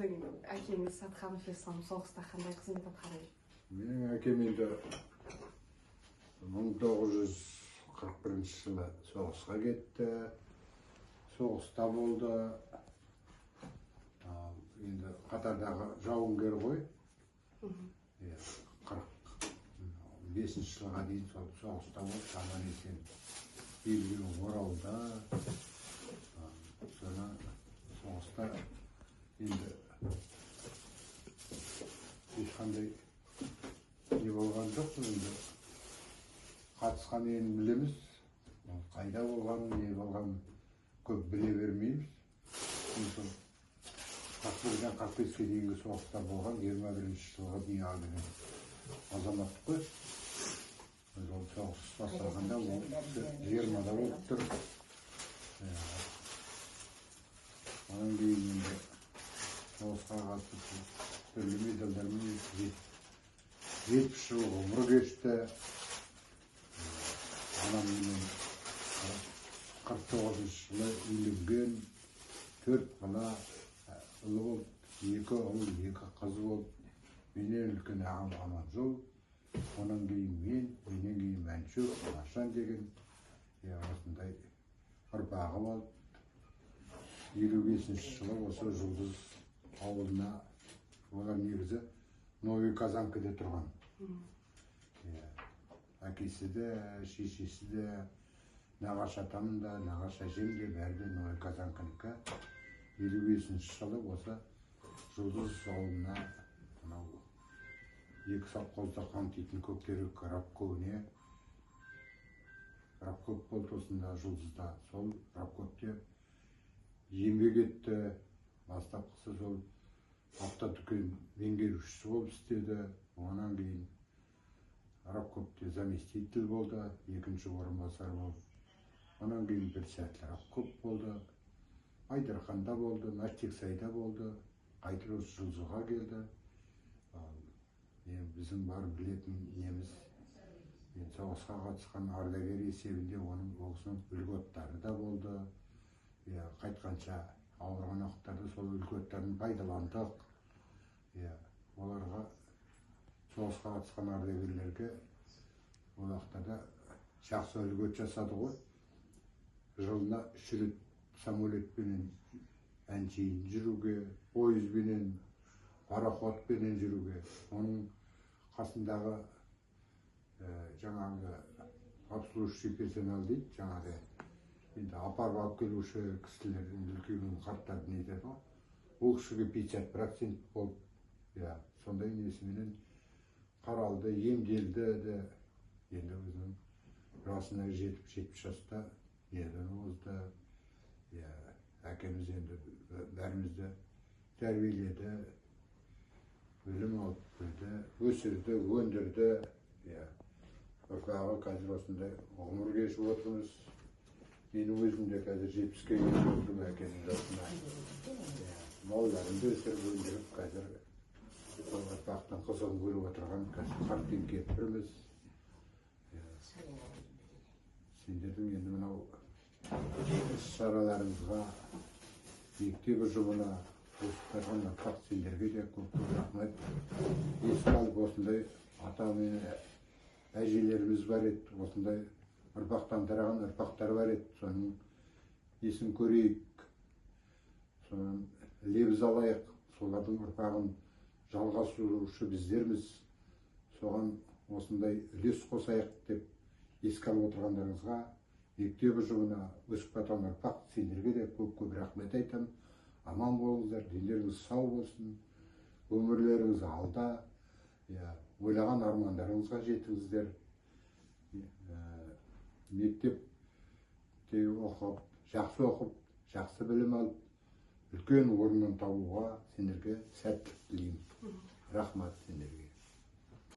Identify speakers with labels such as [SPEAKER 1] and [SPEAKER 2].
[SPEAKER 1] сіздің әкеңіз Сатқанов Ислам соғыста қандай қызмет атқарды?
[SPEAKER 2] Менің әкем енді 1941 жылы соғысқа кетті. Соғыста болды. Енді қатардағы жауынгер ғой. 45 жылға дейін соғыста болды. Аман есен елге оралды. Sonra соғыста енді ешқандай не болған жоқ. Енді қатысқан енді білеміз. Қайда болған, не болған көп біле бермейміз. 41-ден 45-ке дейінгі соғыста болған 21-ші жылға дейін алған азамат қой. Ол соғыс басталғанда ол 20-да болып тұр. Одан кейін енді соғысқа қатысып түрлі медальдармен 70 жыл ғұмыр кешті. Анаммен 49 жылы үйленген, 4 бала ұлы болды, 2 ұл, 2 қыз болды. Менен үлкен ағам Аманжол, онан кейін менен кейін Мәншүк, Машан деген осындай ұрпағы болды. 55 жылы осы Жұлдыз ауылына, олар негізі Новый Казанкіде тұрған. Әкесі де, шешесі де, нағашы атам да, нағашы әжем де бәрі де Новый Казанкінікі. 55 жылы осы Жұлдыз ауылына 2 совхозда қамтитын көктерек рабкөне. Рабкөк болды осында Жұлдызда. Сол рабкөкте еңбек етті. Бастапқысы сол автодүкен меңгерушісі болып істеді. Онан кейін рабкөкте заместитель болды, 2-ші орынбасар болды. Онан кейін бір сәтлі рабкөк болды. Айдарханда болды, Настексайда болды. Қайтыр осы Жұлдызға келді. Біздің бар білетін неміз соғысқа қатысқан ардагер есебінде оның болсын үлгөттары да болды. Қайтқанша ауырған уақыттарда сол үлгөттарын пайдаландық. Оларға соғысқа қатысқан ардагерлерге ол уақыттарда жақсы үлгөт жасады ғой. Жылына 3 рет самолетпенен әншейін жүруге, пойызбенен, пароходпенен жүруге. Оның қасындағы жаңағы обслуживающий персонал дейді, жаңағы енді апарып алып келуші кісілердің үлкен қарттардың етеді ғой. Ол кісіге 50% болып, сондай несіменен қаралды, емделді де. Енді өзінің жасына жетіп 70 жаста неден озды. Әкеміз енді бәрімізді тәрбиеледі, білім алып білді, өсірді, өндірді. Ұрпағы қазір осындай ғұмыр кешіп отырмыз. Менің өзім де қазір 70-ке келіп отырмын әкемнің жасына. Малдарымды өсіріп өндіріп, қазір ұрпақтың қызығын көріп отырған қазір қартпен кетпірміз. Сендердің енді мынау іс-шараларыңызға, мектеп ұжымына, қосып ұрпақ сендерге де көп рахмет. Еске алып осындай ата мен әжелеріміз бар еді, осындай ұрпақтан тараған ұрпақтар бар еді. Соның есін көрейік, соның лебіз алайық, солардың ұрпағын жалғастырушы біздерміз. Соған осындай үлес қосайық деп еске алып отырғандарыңызға, мектеп ұжымына, өсіп жатқан ұрпақ сендерге де көп рахмет айтамын. Аман болыңыздар, дендеріңіз сау болсын, өмірлеріңіз алда, ойлаған армандарыңызға жетіңіздер. Мектепте оқып, жақсы білім алып, үлкен орнын табуға сендерге сәттілік тілеймін. Рахмат сендерге.